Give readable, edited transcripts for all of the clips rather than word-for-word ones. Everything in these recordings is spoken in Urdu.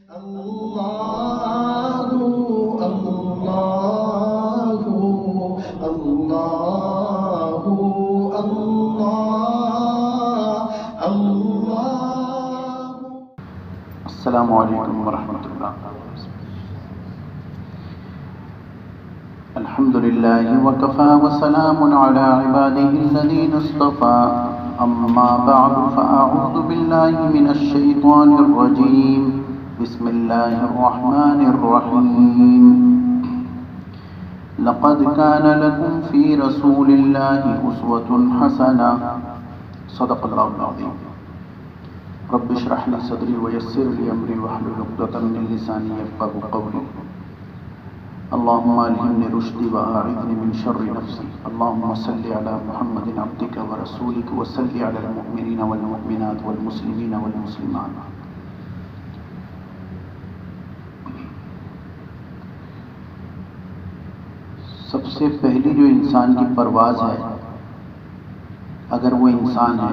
اللہ اللہ اللہ اللہ اللہ۔ السلام علیکم ورحمۃ اللہ۔ الحمد للہ وکفى وسلام علی عباده الذین اصطفى، اما بعد فاعوذ باللہ من الشیطان الرجیم، بسم اللہ الرحمن الرحیم۔ لقد كان لكم في رسول الله أسوة حسنة، صدق اللہ العظیم۔ رب اشرح لي صدري ويسر لي امري واحلل عقدة من لساني يفقهوا قولي۔ اللهم الهمني رشدي واعذني من شر نفسي، اللهم صل على محمد عبدك ورسولك وصل على المؤمنين والمؤمنات والمسلمين والمسلمات۔ سب سے پہلی جو انسان کی پرواز ہے، اگر وہ انسان ہے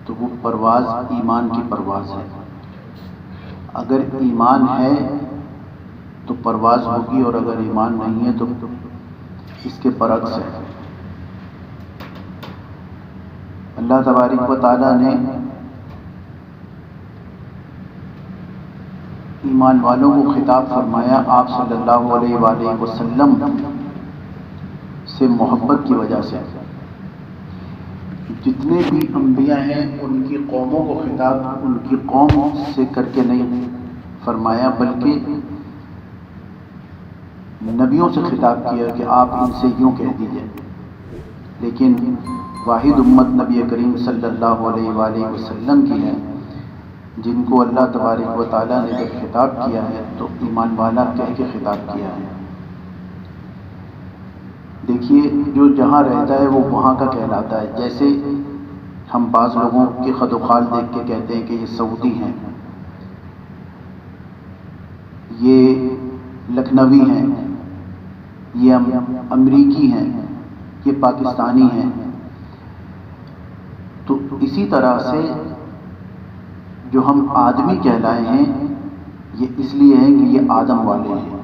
تو وہ پرواز ایمان کی پرواز ہے۔ اگر ایمان ہے تو پرواز ہوگی، اور اگر ایمان نہیں ہے تو اس کے برعکس ہے۔ اللہ تبارک و تعالیٰ نے ایمان والوں کو خطاب فرمایا آپ صلی اللہ علیہ وآلہ وسلم سے محبت کی وجہ سے۔ جتنے بھی انبیاء ہیں ان کی قوموں کو خطاب ان کی قوم سے کر کے نہیں فرمایا، بلکہ نبیوں سے خطاب کیا کہ آپ ان سے یوں کہہ دیجئے۔ لیکن واحد امت نبی کریم صلی اللہ علیہ وآلہ وسلم کی ہے، جن کو اللہ تبارک و تعالیٰ نے جب خطاب کیا ہے تو ایمان والا کہہ کے خطاب کیا ہے۔ دیکھیے، جو جہاں رہتا ہے وہ وہاں کا کہلاتا ہے۔ جیسے ہم بعض لوگوں کے خد و خال دیکھ کے کہتے ہیں کہ یہ سعودی ہیں، یہ لکھنوی ہیں، یہ امریکی ہیں، یہ پاکستانی ہیں۔ تو اسی طرح سے جو ہم آدمی کہلائے ہیں یہ اس لیے ہیں کہ یہ آدم والے ہیں۔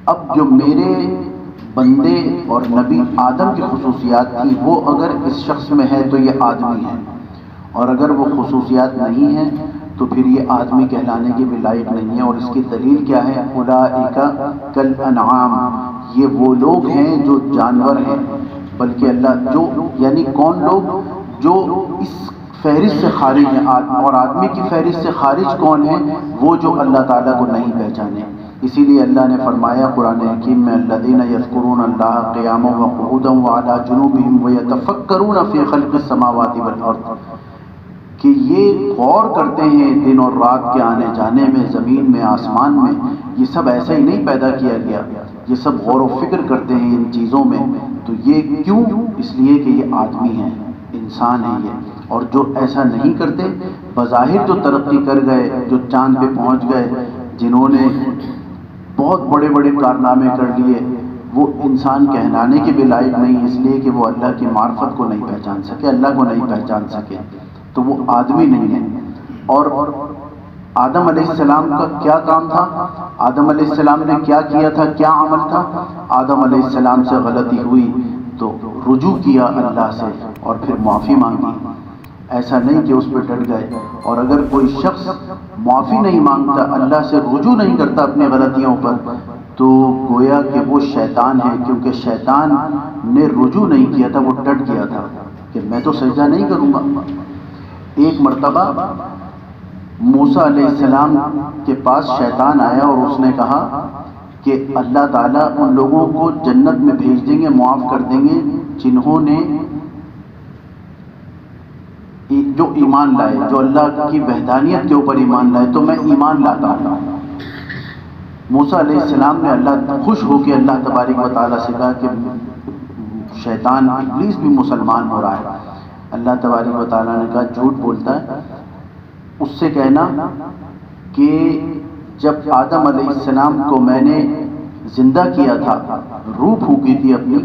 اب جو میرے بندے اور نبی آدم کی خصوصیات تھی وہ اگر اس شخص میں ہے تو یہ آدمی ہے، اور اگر وہ خصوصیات نہیں ہیں تو پھر یہ آدمی کہلانے کے بھی لائق نہیں ہے۔ اور اس کی دلیل کیا ہے؟ اولئک کالانعام، یہ وہ لوگ ہیں جو جانور ہیں۔ بلکہ اللہ جو یعنی کون لوگ؟ جو اس فہرست سے خارج ہیں، اور آدمی کی فہرست سے خارج کون ہے؟ وہ جو اللہ تعالیٰ کو نہیں پہچانے۔ اسی لیے اللہ نے فرمایا قرآن حکیم میں الذین یذکرون اللہ قیاما وقعودا وعلی جنوبہم ویتفکرون فی خلق السماوات والارض، کہ یہ غور کرتے ہیں دن اور رات کے آنے جانے میں، زمین میں، آسمان میں۔ یہ سب ایسا ہی نہیں پیدا کیا گیا، یہ سب غور و فکر کرتے ہیں ان چیزوں میں۔ تو یہ کیوں؟ اس لیے کہ یہ آدمی ہیں، انسان ہیں یہ۔ اور جو ایسا نہیں کرتے، بظاہر جو ترقی کر گئے، جو چاند پہ پہنچ گئے، جنہوں نے بہت بڑے بڑے کارنامے کر لیے، وہ انسان کہلانے کے بھی لائق نہیں، اس لیے کہ وہ اللہ کی معرفت کو نہیں پہچان سکے، اللہ کو نہیں پہچان سکے، تو وہ آدمی نہیں ہے۔ اور آدم علیہ السلام کا کیا کام تھا؟ آدم علیہ السلام نے کیا کیا تھا؟ کیا عمل تھا؟ آدم علیہ السلام سے غلطی ہوئی تو رجوع کیا اللہ سے اور پھر معافی مانگی۔ ایسا نہیں کہ اس پہ ڈٹ گئے۔ اور اگر کوئی شخص معافی نہیں مانگتا، اللہ سے رجوع نہیں کرتا اپنی غلطیوں پر، تو گویا کہ وہ شیطان ہے، کیونکہ شیطان نے رجوع نہیں کیا تھا، وہ ڈٹ گیا تھا کہ میں تو سجدہ نہیں کروں گا۔ ایک مرتبہ موسیٰ علیہ السلام کے پاس شیطان آیا اور اس نے کہا کہ اللہ تعالیٰ ان لوگوں کو جنت میں بھیج دیں گے، معاف کر دیں گے جنہوں نے جو ایمان لائے، جو اللہ کی وحدانیت کے اوپر ایمان لائے، تو میں ایمان لاتا ہوں۔ موسیٰ علیہ السلام نے اللہ خوش ہو کے اللہ تبارک و تعالیٰ سے کہا کہ شیطان ابلیس بھی مسلمان ہو رہا ہے۔ اللہ تبارک و تعالیٰ نے کہا جھوٹ بولتا ہے، اس سے کہنا کہ جب آدم علیہ السلام کو میں نے زندہ کیا تھا، روح پھونکی تھی اپنی،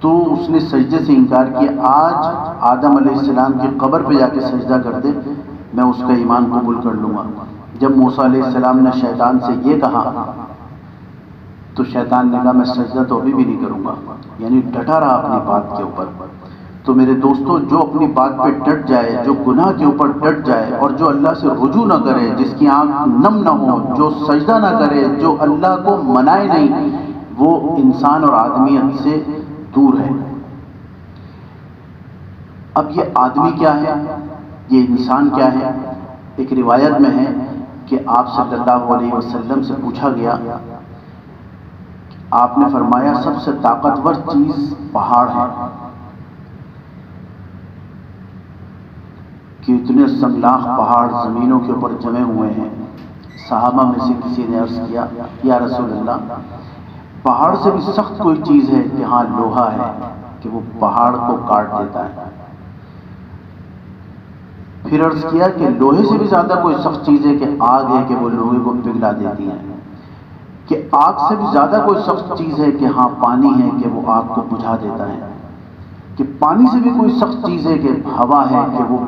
تو اس نے سجدے سے انکار کیا۔ آج آدم علیہ السلام کی قبر پہ جا کے سجدہ کر دے، میں اس کا ایمان قبول کر لوں گا۔ جب موسیٰ علیہ السلام نے شیطان سے یہ کہا تو شیطان نے کہا میں سجدہ تو ابھی بھی نہیں کروں گا، یعنی ڈٹا رہا اپنی بات کے اوپر۔ تو میرے دوستو، جو اپنی بات پہ ڈٹ جائے، جو گناہ کے اوپر ڈٹ جائے اور جو اللہ سے رجوع نہ کرے، جس کی آنکھ نم نہ ہو، جو سجدہ نہ کرے، جو اللہ کو منائے نہیں، وہ انسان اور آدمیت سے دور ہے۔ اب یہ آدمی کیا ہے، یہ انسان کیا ہے؟ ایک روایت میں ہے کہ آپ صلی اللہ علیہ وسلم سے پوچھا گیا، آپ نے فرمایا سب سے طاقتور چیز پہاڑ ہے، کہ اتنے سنگلاخ پہاڑ زمینوں کے اوپر جمے ہوئے ہیں۔ صحابہ میں سے کسی نے عرض کیا یا رسول اللہ، پہاڑ سے بھی سخت کوئی چیز ہے؟ کہ ہاں لوہا ہے، کہ وہ پہاڑ کو کاٹ دیتا ہے۔ پھر عرض کیا کہ لوہے سے بھی زیادہ کوئی سخت چیز ہے؟ کہ آگ ہے، کہ وہ لوہے کو پگھلا دیتی ہے۔ کہ آگ سے بھی زیادہ کوئی سخت چیز ہے؟ کہ ہاں پانی ہے، کہ وہ آگ کو بجھا دیتا ہے۔ کہ پانی سے بھی کوئی سخت چیز ہے؟ کہ ہوا ہے، کہ وہ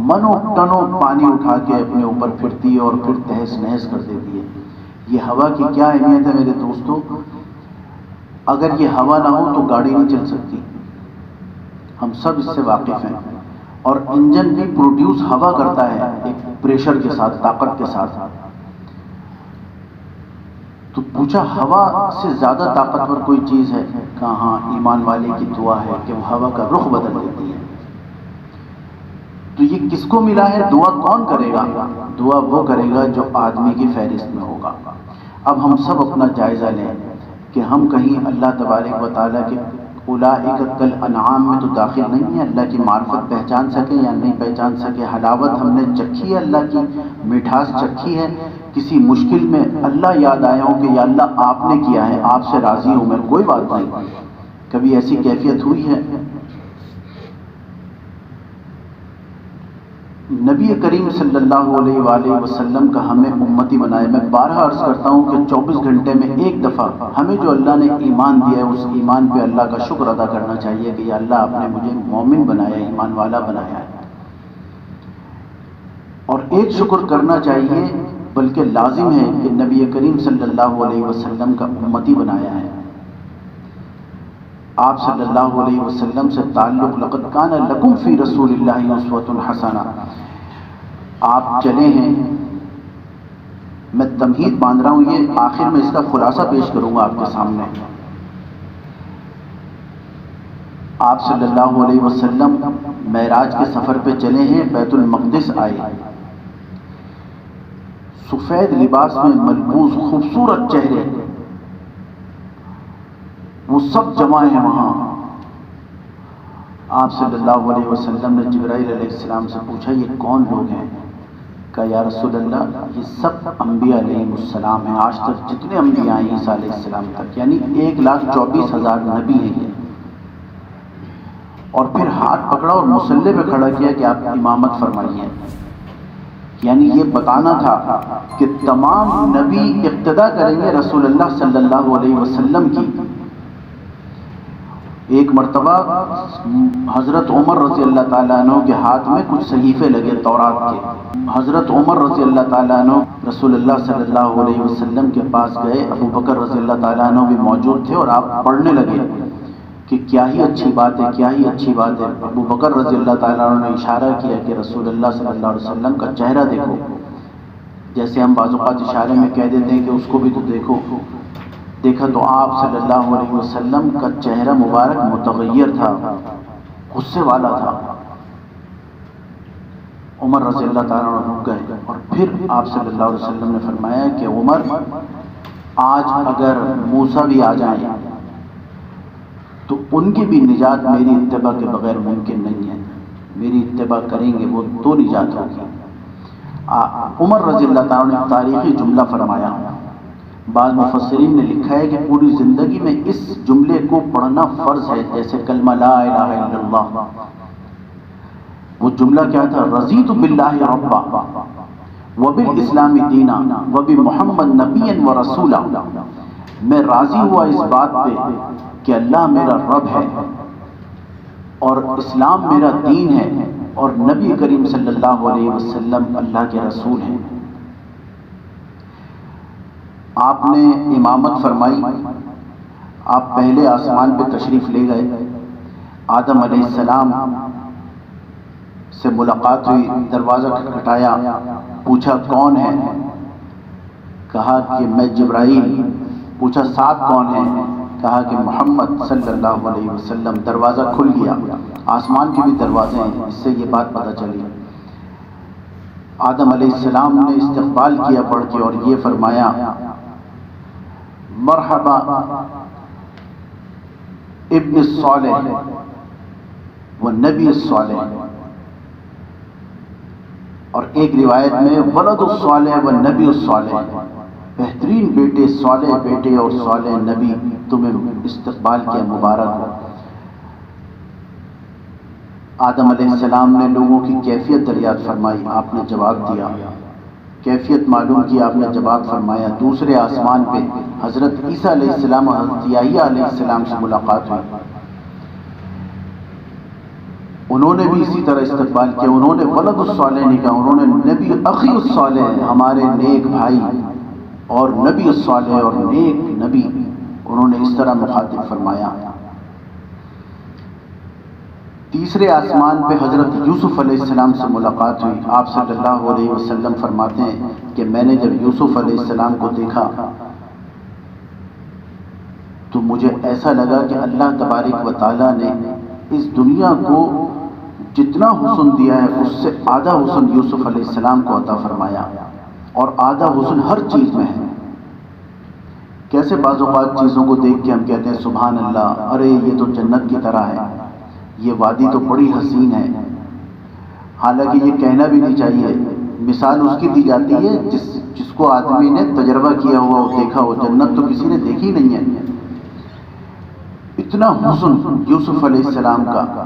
منوں ٹنوں پانی اٹھا کے اپنے اوپر پھرتی ہے اور پھر تہس نہس کر دیتی ہے۔ یہ ہوا کی کیا اہمیت ہے میرے دوستو؟ اگر یہ ہوا نہ ہو تو گاڑی نہیں چل سکتی، ہم سب اس سے واقف ہیں۔ اور انجن بھی پروڈیوس ہوا کرتا ہے ایک پریشر کے ساتھ، طاقت کے ساتھ۔ تو پوچھا ہوا سے زیادہ طاقتور کوئی چیز ہے؟ کہا ہاں ایمان والے کی دعا ہے، کہ وہ ہوا کا رخ بدل دیتی ہے۔ تو یہ کس کو ملا ہے؟ دعا کون کرے گا؟ دعا وہ کرے گا جو آدمی کی فہرست میں ہوگا۔ اب ہم سب اپنا جائزہ لیں کہ ہم کہیں اللہ تبارک و تعالیٰ کے اولئک کالانعام میں تو داخل نہیں ہیں، اللہ کی معرفت پہچان سکیں یا نہیں پہچان سکیں، حلاوت ہم نے چکھی ہے، اللہ کی مٹھاس چکھی ہے، کسی مشکل میں اللہ یاد آیا ہو کہ یا اللہ آپ نے کیا ہے، آپ سے راضی ہوں میں، کوئی بات نہیں، کبھی ایسی کیفیت ہوئی ہے؟ نبی کریم صلی اللہ علیہ وآلہ وسلم کا ہمیں امتی بنائے۔ میں بارہا عرض کرتا ہوں کہ 24 گھنٹے میں ایک دفعہ ہمیں جو اللہ نے ایمان دیا ہے اس ایمان پہ اللہ کا شکر ادا کرنا چاہیے کہ یا اللہ آپ نے مجھے مومن بنایا، ایمان والا بنایا ہے۔ اور ایک شکر کرنا چاہیے، بلکہ لازم ہے، کہ نبی کریم صلی اللہ علیہ وسلم کا امتی بنایا ہے۔ آپ صلی اللہ علیہ وسلم سے تعلق لقد کان لکم فی رسول اللہ اسوۃ حسنہ، آپ چلے ہیں، میں تمہید باندھ رہا ہوں، یہ آخر میں اس کا خلاصہ پیش کروں گا آپ کے سامنے۔ آپ صلی اللہ علیہ وسلم معراج کے سفر پہ چلے ہیں، بیت المقدس آئے، سفید لباس میں ملبوس خوبصورت چہرے، وہ سب جمع ہیں وہاں۔ آپ صلی اللہ علیہ وسلم نے جبرائیل علیہ السلام سے پوچھا یہ کون لوگ ہیں؟ کہا یا رسول اللہ یہ سب انبیاء علیہ السلام ہیں، آج تک جتنے انبیاء ہیں عیسیٰ علیہ السلام تک، یعنی 1,24,000 نبی ہیں یہ۔ اور پھر ہاتھ پکڑا اور مصلی پہ کھڑا کیا کہ آپ امامت فرمائیے، یعنی یہ بتانا تھا کہ تمام نبی اقتدا کریں گے رسول اللہ صلی اللہ علیہ وسلم کی۔ ایک مرتبہ حضرت عمر رضی اللہ تعالیٰ عنہ کے ہاتھ میں کچھ صحیفے لگے تورات کے۔ حضرت عمر رضی اللہ تعالیٰ عنہ رسول اللہ صلی اللہ علیہ وسلم کے پاس گئے، ابو بکر رضی اللہ تعالیٰ عنہ بھی موجود تھے، اور آپ پڑھنے لگے کہ کیا ہی اچھی بات ہے، کیا ہی اچھی بات ہے۔ ابو بکر رضی اللہ تعالیٰ عنہ نے اشارہ کیا کہ رسول اللہ صلی اللہ علیہ وسلم کا چہرہ دیکھو، جیسے ہم بعض اوقات اشارے میں کہہ دیتے ہیں کہ اس کو بھی تو دیکھو۔ دیکھا تو آپ صلی اللہ علیہ وسلم کا چہرہ مبارک متغیر تھا، غصے والا تھا۔ عمر رضی اللہ تعالیٰ عنہ رک گئے، اور پھر آپ صلی اللہ علیہ وسلم نے فرمایا کہ عمر آج اگر موسیٰ بھی آ جائیں تو ان کی بھی نجات میری اتباع کے بغیر ممکن نہیں ہے، میری اتباع کریں گے وہ تو نجات ہوگی۔ عمر رضی اللہ تعالیٰ نے تاریخی جملہ فرمایا، بعض مفسرین نے لکھا ہے کہ پوری زندگی میں اس جملے کو پڑھنا فرض ہے، جیسے کلمہ لا الہ الا اللہ۔ وہ جملہ کیا تھا؟ رضیت باللہ ربا وبالاسلام دینا وبمحمد نبیا ورسولا، میں راضی ہوا اس بات پہ کہ اللہ میرا رب ہے اور اسلام میرا دین ہے اور نبی کریم صلی اللہ علیہ وسلم اللہ کے رسول ہیں۔ آپ نے امامت فرمائی، آپ پہلے آسمان پہ تشریف لے گئے، آدم علیہ السلام سے ملاقات ہوئی، دروازہ کھٹکھٹایا، پوچھا کون ہے؟ کہا کہ میں جبرائیل۔ پوچھا ساتھ کون ہے؟ کہا کہ محمد صلی اللہ علیہ وسلم۔ دروازہ کھل گیا، آسمان کے بھی دروازے ہیں، اس سے یہ بات پتہ چلی۔ آدم علیہ السلام نے استقبال کیا پڑھ کے اور یہ فرمایا مرحبا ابن الصالح و نبی الصالح، اور ایک روایت میں ولد الصالح و نبی الصالح، بہترین بیٹے، صالح بیٹے اور صالح نبی، تمہیں استقبال کیا، مبارک ہو۔ آدم علیہ السلام نے لوگوں کی کیفیت دریافت فرمائی، آپ نے جواب دیا، کیفیت معلوم کی، آپ نے جواب فرمایا۔ دوسرے آسمان پہ حضرت عیسیٰ علیہ السلام اور حضرت یحییٰ علیہ السلام سے ملاقات ہوئی، انہوں نے بھی اسی طرح استقبال کیا، انہوں نے ولد الصالح نہیں کہا، انہوں نے نبی اخی الصالح، ہمارے نیک بھائی، اور نبی الصالح اور نیک نبی، انہوں نے اس طرح مخاطب فرمایا۔ تیسرے آسمان پہ حضرت یوسف علیہ السلام سے ملاقات ہوئی، آپ صلی اللہ علیہ وسلم فرماتے ہیں کہ میں نے جب یوسف علیہ السلام کو دیکھا تو مجھے ایسا لگا کہ اللہ تبارک و تعالیٰ نے اس دنیا کو جتنا حسن دیا ہے اس سے آدھا حسن یوسف علیہ السلام کو عطا فرمایا، اور آدھا حسن ہر چیز میں ہے۔ کیسے بعض اوقات چیزوں کو دیکھ کے ہم کہتے ہیں سبحان اللہ، ارے یہ تو جنت کی طرح ہے، یہ وادی تو بڑی حسین ہے، حالانکہ یہ کہنا بھی نہیں چاہیے۔ مثال اس کی دی جاتی ہے جس کو آدمی نے تجربہ کیا ہوا اور دیکھا ہو، جنت تو کسی نے دیکھی نہیں ہے۔ اتنا حسن یوسف علیہ السلام کا۔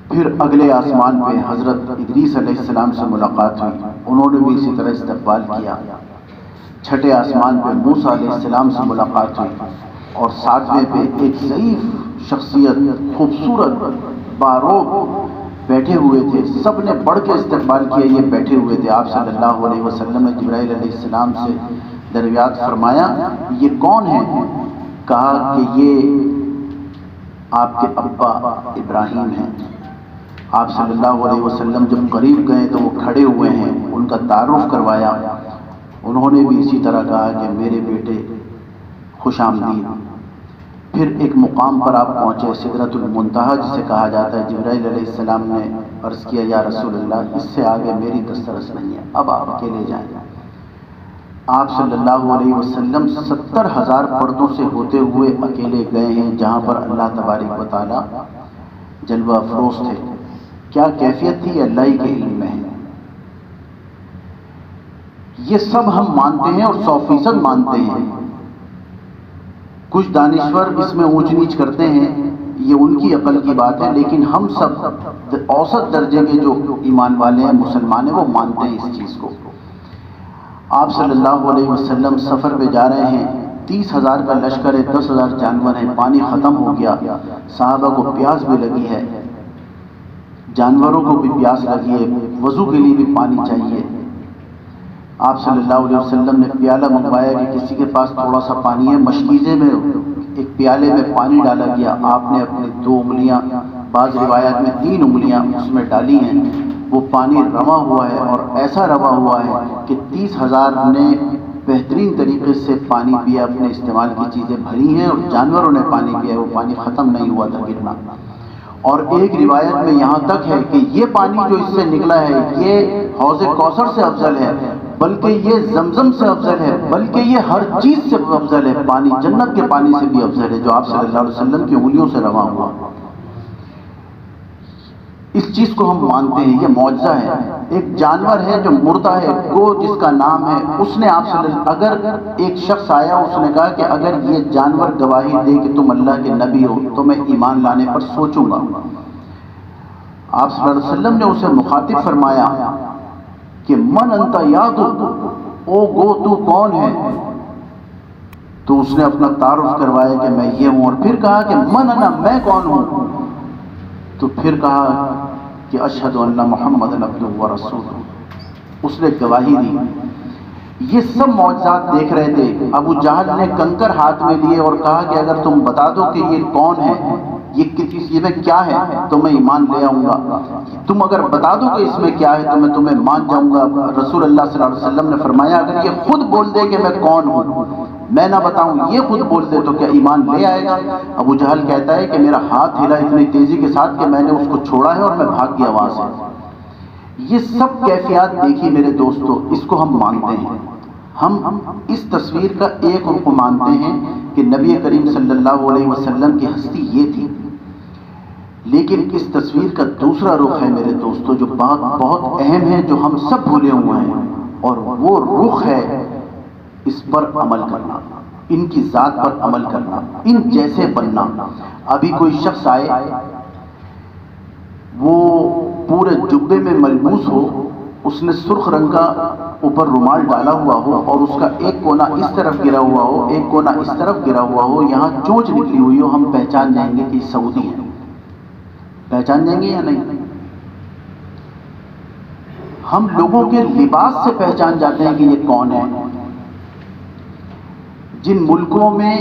پھر اگلے آسمان پہ حضرت ادریس علیہ السلام سے ملاقات ہوئی، انہوں نے بھی اسی طرح استقبال کیا۔ چھٹے آسمان پہ موسیٰ علیہ السلام سے ملاقات ہوئی، اور ساتویں پہ ایک ضعیف شخصیت، خوبصورت باروق بیٹھے ہوئے تھے، سب نے بڑھ کے استقبال کیا، یہ بیٹھے ہوئے تھے۔ آپ صلی اللہ علیہ وسلم نے جبرائیل علیہ السلام سے دریافت فرمایا یہ کون ہے؟ کہا کہ یہ آپ کے ابا ابراہیم ہیں۔ آپ صلی اللہ علیہ وسلم جب قریب گئے تو وہ کھڑے ہوئے ہیں، ان کا تعارف کروایا، انہوں نے بھی اسی طرح کہا کہ میرے بیٹے خوش آمدید۔ پھر ایک مقام پر آپ پہنچے، سدرۃ المنتہا جسے کہا جاتا ہے۔ جبرائیل علیہ السلام نے عرض کیا یا رسول اللہ اس سے آگے میری دسترس نہیں ہے، اب آپ اکیلے جائیں۔ آپ صلی اللہ علیہ وسلم 70,000 پردوں سے ہوتے ہوئے اکیلے گئے ہیں، جہاں پر اللہ تبارک و تعالیٰ جلوہ افروز تھے۔ کیا کیفیت تھی اللہ ہی کے علم میں ہے۔ یہ سب ہم مانتے ہیں اور 100% مانتے ہیں۔ کچھ دانشور اس میں اونچ نیچ کرتے ہیں، یہ ان کی عقل کی بات ہے، لیکن ہم سب اوسط درجے کے جو ایمان والے ہیں، مسلمان ہیں، وہ مانتے ہیں اس چیز کو۔ آپ صلی اللہ علیہ وسلم سفر پہ جا رہے ہیں، 30,000 کا لشکر ہے، 10,000 جانور ہیں، پانی ختم ہو گیا، صحابہ کو پیاس بھی لگی ہے، جانوروں کو بھی پیاس لگی ہے، وضو کے لیے بھی پانی چاہیے۔ آپ صلی اللہ علیہ وسلم نے پیالہ منگوایا کہ کسی کے پاس تھوڑا سا پانی ہے، مشکیزے میں ایک پیالے میں پانی ڈالا گیا، آپ نے اپنی 2 انگلیاں، بعض روایات میں 3 انگلیاں اس میں ڈالی ہیں، وہ پانی رواں ہوا ہے، اور ایسا رواں ہوا ہے کہ 30,000 نے بہترین طریقے سے پانی پیا، اپنے استعمال کی چیزیں بھری ہیں، اور جانوروں نے پانی پیا، وہ پانی ختم نہیں ہوا تھا گرنا۔ اور ایک روایت میں یہاں تک ہے کہ یہ پانی جو اس سے نکلا ہے یہ حوض کوثر سے افضل ہے، بلکہ یہ زمزم سے افضل ہے، بلکہ یہ ہر چیز سے افضل ہے، پانی جنت کے پانی سے بھی افضل ہے جو آپ صلی اللہ علیہ وسلم کی انگلیوں سے رواں ہوا۔ اس چیز کو ہم مانتے ہیں، یہ معجزہ ہے۔ ایک جانور ہے جو مردہ ہے، گو جس کا نام ہے، اس نے آپ سے اگر ایک شخص آیا، اس نے کہا کہ اگر یہ جانور گواہی دے کہ تم اللہ کے نبی ہو تو میں ایمان لانے پر سوچوں گا۔ آپ صلی اللہ علیہ وسلم نے اسے مخاطب فرمایا کہ من انت یاد او گو تو کون ہے؟ تو اس نے اپنا تعارف کروایا کہ میں یہ ہوں، اور پھر کہا کہ من انا، میں کون ہوں؟ تو پھر کہا کہ اشہد ان محمد عبدہ و رسولہ، اس نے گواہی دی۔ یہ سب معجزات دیکھ رہے تھے۔ ابو جہل نے کنکر ہاتھ میں لیے اور کہا کہ اگر تم بتا دو کہ یہ کون ہے، یہ میں کیا ہے تو میں ایمان لے آؤں گا، تم اگر بتا دو کہ اس میں کیا ہے تو میں تمہیں مان جاؤں گا۔ رسول اللہ صلی اللہ علیہ وسلم نے فرمایا اگر یہ خود بول دے کہ میں کون ہوں، میں نہ بتاؤں، یہ خود بول دے تو کیا ایمان لے آئے گا؟ ابو جہل کہتا ہے کہ میرا ہاتھ ہلا اتنی تیزی کے ساتھ کہ میں نے اس کو چھوڑا ہے اور میں بھاگ گیا وہاں سے۔ یہ سب کیفیات دیکھی میرے دوستو، اس کو ہم مانتے ہیں۔ ہم اس تصویر کا ایک رخ مانتے ہیں کہ نبی کریم صلی اللہ علیہ وسلم کی ہستی یہ تھی، لیکن اس تصویر کا دوسرا رخ ہے میرے دوستو جو بہت اہم ہے، جو ہم سب بھولے ہوئے ہیں، اور وہ رخ ہے اس پر عمل کرنا، ان کی ذات پر عمل کرنا، ان جیسے بننا۔ ابھی کوئی شخص آئے، وہ پورے جبے میں ملبوس ہو، اس نے سرخ رنگ کا اوپر رومال ڈالا ہوا ہو اور اس کا ایک کونا اس طرف گرا ہوا ہو، ایک کونا اس طرف گرا ہوا ہو، یہاں چونچ نکلی ہوئی ہو، ہم پہچان جائیں گے کہ یہ سعودی ہے۔ پہچان جائیں گے یا نہیں؟ ہم لوگوں کے لباس سے پہچان جاتے ہیں کہ یہ کون ہے۔ جن ملکوں میں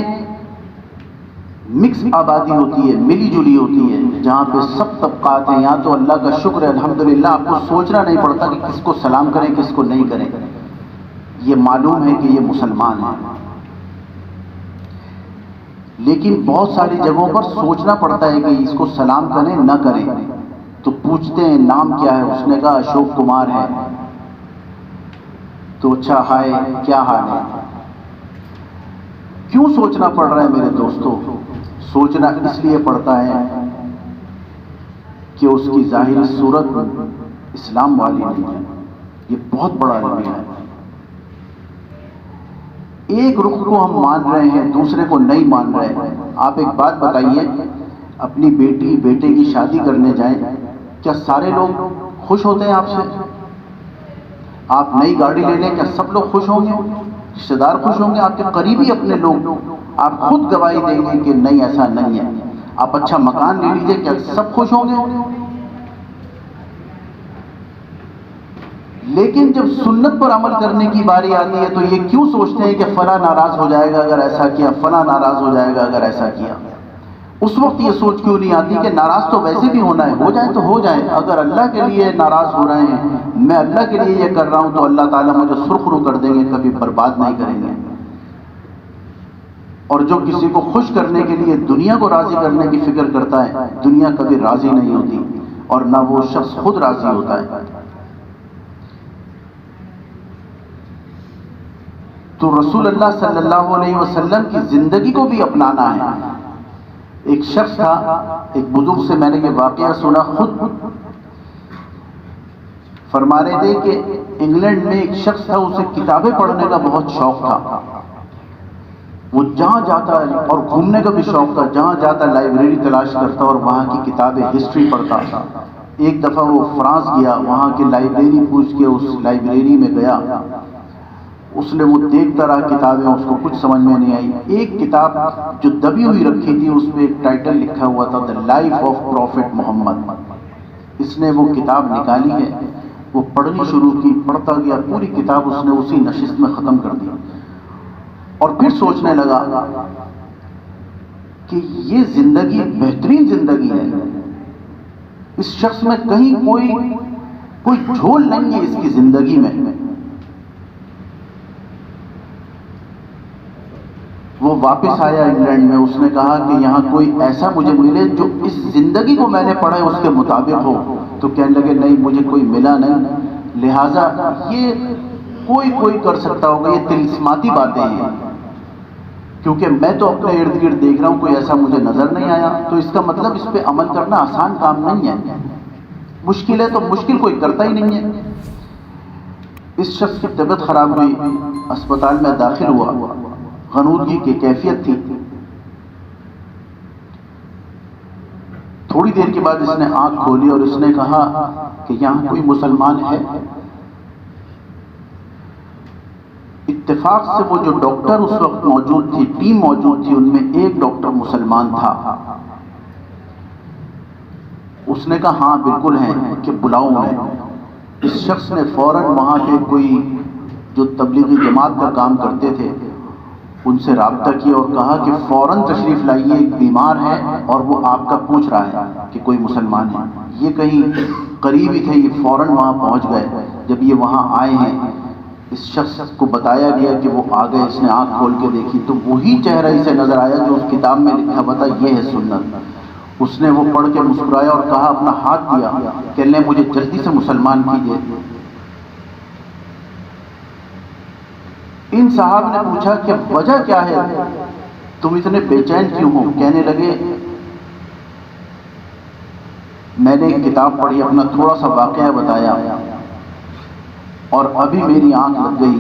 مکس آبادی ہوتی ہے، ملی جلی ہوتی ہے، جہاں پہ سب طبقات ہیں، یہاں تو اللہ کا شکر ہے الحمدللہ، آپ کو سوچنا نہیں پڑتا کہ کس کو سلام کریں کس کو نہیں کریں، یہ معلوم ہے کہ یہ مسلمان ہیں۔ لیکن بہت ساری جگہوں پر سوچنا پڑتا ہے کہ اس کو سلام کریں نہ کریں، تو پوچھتے ہیں نام کیا ہے، اس نے کہا اشوک کمار ہے، تو اچھا ہائے کیا حال ہے۔ کیوں سوچنا پڑ رہا ہے میرے دوستو؟ سوچنا اس لیے پڑتا ہے کہ اس کی ظاہری صورت اسلام والی نہیں ہے۔ یہ بہت بڑا المیہ ہے۔ ایک رخ کو ہم مان رہے ہیں، دوسرے کو نہیں مان رہے ہیں۔ آپ ایک بات بتائیے، اپنی بیٹی بیٹے کی شادی کرنے جائیں، کیا سارے لوگ خوش ہوتے ہیں آپ سے؟ آپ نئی گاڑی لے لیں، کیا سب لوگ خوش ہوں گے؟ رشتے دار خوش ہوں گے؟ آپ کے قریبی اپنے لوگ، آپ خود گواہی دیں گے کہ نہیں ایسا نہیں ہے۔ آپ اچھا مکان لے لیجئے، کیا سب خوش ہوں گے؟ لیکن جب سنت پر عمل کرنے کی باری آتی ہے تو یہ کیوں سوچتے ہیں کہ فلاں ناراض ہو جائے گا اگر ایسا کیا، فلاں ناراض ہو جائے گا اگر ایسا کیا؟ اس وقت یہ سوچ کیوں نہیں آتی کہ ناراض تو ویسے بھی ہونا ہے، ہو جائے تو ہو جائے، اگر اللہ کے لیے ناراض ہو رہے ہیں، میں اللہ کے لیے یہ کر رہا ہوں تو اللہ تعالیٰ مجھے سرخرو کر دیں گے، کبھی برباد نہیں کریں گے۔ اور جو کسی کو خوش کرنے کے لیے دنیا کو راضی کرنے کی فکر کرتا ہے، دنیا کبھی راضی نہیں ہوتی اور نہ وہ شخص خود راضی ہوتا ہے۔ تو رسول اللہ صلی اللہ علیہ وسلم کی زندگی کو بھی اپنانا ہے۔ ایک شخص تھا، ایک بزرگ سے میں نے یہ واقعہ سنا، خود فرما رہے تھے کہ انگلینڈ میں ایک شخص تھا، اسے کتابیں پڑھنے کا بہت شوق تھا، وہ جہاں جاتا اور گھومنے کا بھی شوق تھا، جہاں جاتا لائبریری تلاش کرتا اور وہاں کی کتابیں ہسٹری پڑھتا تھا۔ ایک دفعہ وہ فرانس گیا، وہاں کی لائبریری پوچھ کے اس لائبریری میں گیا، اس نے وہ دیکھتا رہا کتابیں، اس کو کچھ سمجھ میں نہیں آئی۔ ایک کتاب جو دبی ہوئی رکھی تھی اس پہ ایک ٹائٹل لکھا ہوا تھا دی لائف آف پروفٹ محمد۔ اس نے وہ کتاب نکالی ہے، وہ پڑھنی شروع کی، پڑھتا گیا، پوری کتاب اس نے اسی نشست میں ختم کر دی، اور پھر سوچنے لگا کہ یہ زندگی بہترین زندگی ہے، اس شخص میں کہیں کوئی جھول نہیں ہے اس کی زندگی میں۔ وہ واپس آیا انگلینڈ میں، اس نے کہا کہ یہاں کوئی ایسا مجھے ملے جو اس زندگی کو میں نے پڑھا ہے اس کے مطابق ہو، تو کہنے لگے نہیں مجھے کوئی ملا نہیں، لہٰذا یہ کوئی کر سکتا ہوگا، یہ طلسماتی باتیں ہیں، کیونکہ میں تو اپنے ارد گرد دیکھ رہا ہوں کوئی ایسا مجھے نظر نہیں آیا، تو اس کا مطلب اس پہ عمل کرنا آسان کام نہیں ہے، مشکل ہے تو مشکل کوئی کرتا ہی نہیں ہے۔ اس شخص کی طبیعت خراب ہوئی، اسپتال میں داخل ہوا، غنودگی کی کیفیت تھی۔ تھوڑی دیر کے بعد اس نے آنکھ کھولی اور اس نے کہا کہ یہاں کوئی مسلمان ہے؟ اتفاق سے وہ جو ڈاکٹر اس وقت موجود تھی، ٹیم موجود تھی، ان میں ایک ڈاکٹر مسلمان تھا۔ اس نے کہا ہاں بالکل ہیں، کہ بلاؤ میں۔ اس شخص نے فوراً وہاں پہ کوئی جو تبلیغی جماعت کا کام کرتے تھے ان سے رابطہ کیا اور کہا کہ فوراً تشریف لائیے، ایک بیمار ہے اور وہ آپ کا پوچھ رہا ہے کہ کوئی مسلمان ہے۔ یہ کہیں قریب ہی تھے، یہ فوراً وہاں پہنچ گئے۔ جب یہ وہاں آئے ہیں، اس شخص کو بتایا گیا کہ وہ آ گئے، اس نے آنکھ کھول کے دیکھی تو وہی چہرہ اسے نظر آیا جو اس کتاب میں لکھا ہوا تھا، یہ ہے سنت۔ اس نے وہ پڑھ کے مسکرایا اور کہا، اپنا ہاتھ دیا کہ اللہ مجھے جلدی سے مسلمان کیجیے۔ ان صاحب نے پوچھا کہ وجہ کیا ہے، تم اتنے بے چین کیوں ہو؟ کہنے لگے میں نے ایک کتاب پڑھی، اپنا تھوڑا سا واقعہ بتایا اور ابھی میری آنکھ لگ گئی۔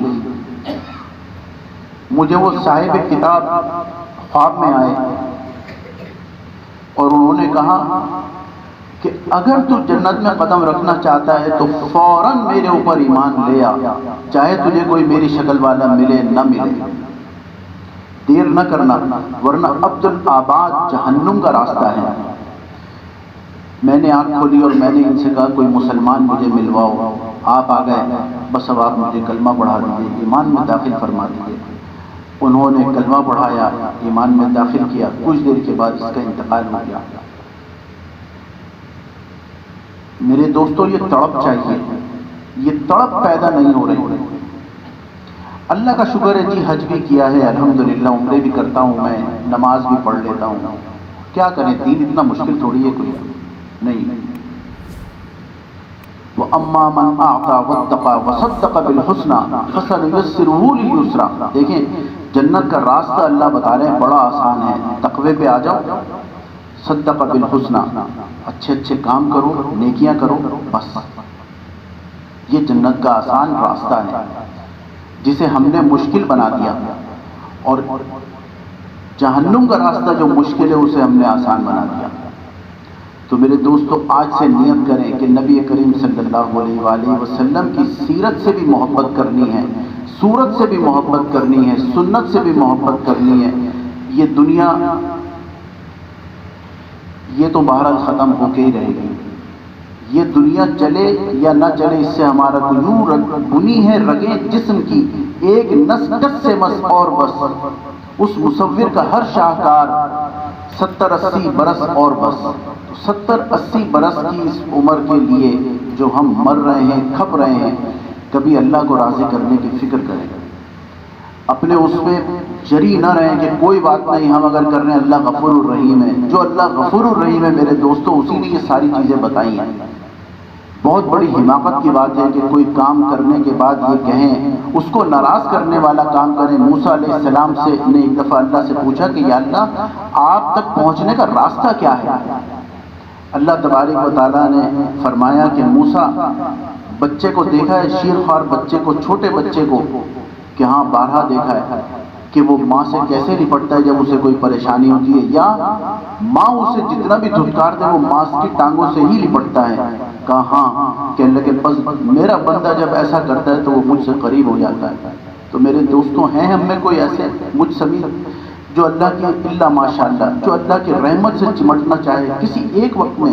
مجھے وہ صاحب کتاب خواب میں آئے اور انہوں نے کہا کہ اگر تو جنت میں قدم رکھنا چاہتا ہے تو فوراً میرے اوپر ایمان لے آ، چاہے تجھے کوئی میری شکل والا ملے نہ ملے، دیر نہ کرنا ورنہ عبد الآباد جہنم کا راستہ ہے۔ میں نے آنکھ کھولی اور میں نے ان سے کہا کوئی مسلمان مجھے ملواؤ۔ آپ آ گئے، بس اب آپ مجھے کلمہ پڑھا دیجیے، ایمان میں داخل فرما دیجیے۔ انہوں نے کلمہ پڑھایا، ایمان میں داخل کیا، کچھ دیر کے بعد اس کا انتقال ہو گیا۔ میرے دوستو یہ تڑپ چاہیے، یہ تڑپ پیدا نہیں ہو رہی۔ اللہ کا شکر ہے جی، حج بھی کیا ہے الحمدللہ، عمرے بھی کرتا ہوں میں، نماز بھی پڑھ لیتا ہوں۔ کیا کریں، دین اتنا مشکل تھوڑی ہے کوئی نہیں۔ وَأَمَّا مَنْ أَعْطَى وَاتَّقَى وَصَدَّقَ بِالْحُسْنَى فَسَنُيَسِّرُهُ لِلْيُسْرَى۔ دیکھیں جنت کا راستہ اللہ بتا رہے ہیں بڑا آسان ہے، تقوی پہ آ جاؤ، صدق بالحسنى، اچھے اچھے کام کرو، نیکیاں کرو، بس یہ جنت کا آسان راستہ ہے جسے ہم نے مشکل بنا دیا، اور جہنم کا راستہ جو مشکل ہے اسے ہم نے آسان بنا دیا۔ تو میرے دوستو آج سے نیت کریں کہ نبی کریم صلی اللہ علیہ وآلہ وسلم کی سیرت سے بھی محبت کرنی ہے، صورت سے بھی محبت کرنی ہے، سنت سے بھی محبت کرنی ہے۔ یہ دنیا یہ تو بہرحال ختم ہو کے ہی رہے گی، یہ دنیا چلے یا نہ چلے اس سے ہمارا تو یوں بنی ہے رگیں جسم کی، ایک نس کس سے مس اور بس، اس مصور کا ہر شاہکار 70-80 برس اور بس۔ 70-80 برس کی اس عمر کے لیے جو ہم مر رہے ہیں، کھپ رہے ہیں، کبھی اللہ کو راضی کرنے کی فکر کریں، اپنے اس پہ جری نہ رہیں کہ کوئی بات نہیں، ہم اگر کر رہے ہیں اللہ غفور الرحیم ہے۔ جو اللہ غفور الرحیم ہے میرے دوستو، اسی نے یہ ساری چیزیں بتائی ہیں۔ بہت بڑی حماقت کی بات ہے کہ کوئی کام کرنے کے بعد یہ کہیں، اس کو ناراض کرنے والا کام کریں۔ موسیٰ علیہ السلام سے نے ایک دفعہ اللہ سے پوچھا کہ یا اللہ آپ تک پہنچنے کا راستہ کیا ہے؟ اللہ تبارک و تعالیٰ نے فرمایا کہ موسیٰ بچے کو دیکھا ہے، شیرخوار بچے کو، چھوٹے بچے کو، کہ ہاں بارہا دیکھا ہے کہ وہ ماں سے کیسے نپٹتا ہے جب اسے کوئی پریشانی ہوتی ہے، یا ماں اسے جتنا بھی دھتکار دے وہ ماں کی ٹانگوں سے ہی لپٹتا ہے۔ کہا ہاں، کہنے لگے بس میرا بندہ جب ایسا کرتا ہے تو وہ مجھ سے قریب ہو جاتا ہے۔ تو میرے دوستوں ہیں ہم میں کوئی ایسے مجھ سمیت جو اللہ کی اللہ ماشاءاللہ جو اللہ کی رحمت سے چمٹنا چاہے کسی ایک وقت میں؟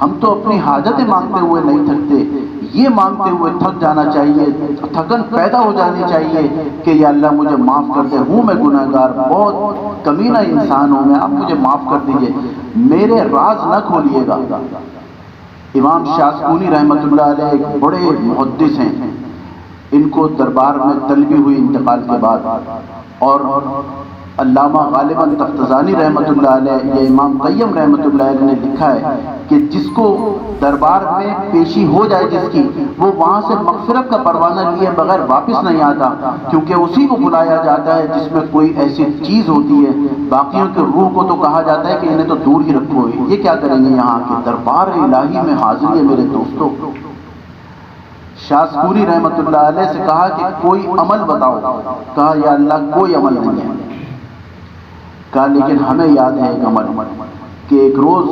ہم تو اپنی حاجتیں مانگتے ہوئے نہیں تھکتے، یہ مانگتے ہوئے تھک جانا چاہیے، تھکن پیدا ہو جانی چاہیے کہ یا اللہ مجھے معاف کر دے، ہوں میں گناہگار، بہت کمینہ انسان ہوں میں، آپ مجھے معاف کر دیجئے، میرے راز نہ کھولیے گا۔ امام شاسکونی رحمۃ اللہ علیہ ایک بڑے محدث ہیں، ان کو دربار میں طلبی ہوئی انتقال کے بعد، اور علامہ غالباً تفتزانی رحمۃ اللہ علیہ یا امام قیم رحمۃ اللہ علیہ نے لکھا ہے کہ جس کو دربار میں پیشی ہو جائے جس کی، وہ وہاں سے مغفرت کا پروانہ لیے بغیر واپس نہیں آتا، کیونکہ اسی کو بلایا جاتا ہے جس میں کوئی ایسی چیز ہوتی ہے۔ باقیوں کے روح کو تو کہا جاتا ہے کہ انہیں تو دور ہی رکھو، یہ کیا کریں گے یہاں کے دربار الہی میں حاضری ہے میرے دوستوں۔ شاسکونی رحمۃ اللہ علیہ سے کہا کہ کوئی عمل بتاؤ، کہا یا اللہ کوئی عمل نہیں ہے۔ کہا لیکن ہمیں یاد ہے ایک عمل کہ ایک روز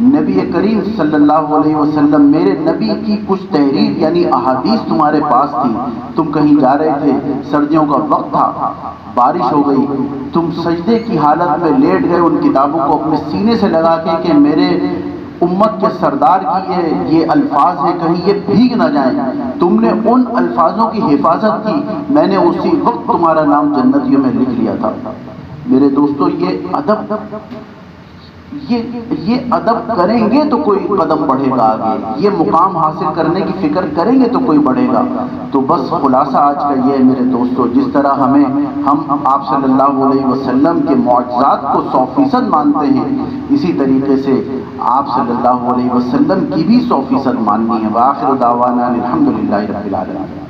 نبی کریم صلی اللہ علیہ وسلم، میرے نبی کی کچھ تحریر یعنی احادیث تمہارے پاس تھی، تم کہیں جا رہے تھے، سردیوں کا وقت تھا، بارش ہو گئی، تم سجدے کی حالت میں لیٹ گئے ان کتابوں کو اپنے سینے سے لگا کے کہ میرے امت کے سردار کی یہ الفاظ ہیں، کہیں یہ بھیگ نہ جائیں. تم نے ان الفاظوں کی حفاظت کی، میں نے اسی وقت تمہارا نام جنتیوں میں لکھ لیا تھا. میرے دوستو، یہ ادب کریں گے تو کوئی قدم بڑھے گا آگے، یہ مقام حاصل کرنے کی فکر کریں گے تو کوئی بڑھے گا. تو بس خلاصہ آج کا یہ ہے میرے دوستو، جس طرح ہم آپ صلی اللہ علیہ وسلم کے معجزات کو 100% مانتے ہیں، اسی طریقے سے آپ صلی اللہ علیہ وسلم کی بھی 100% ماننی ہے. وآخر دعوانا الحمدللہ رب العالمین.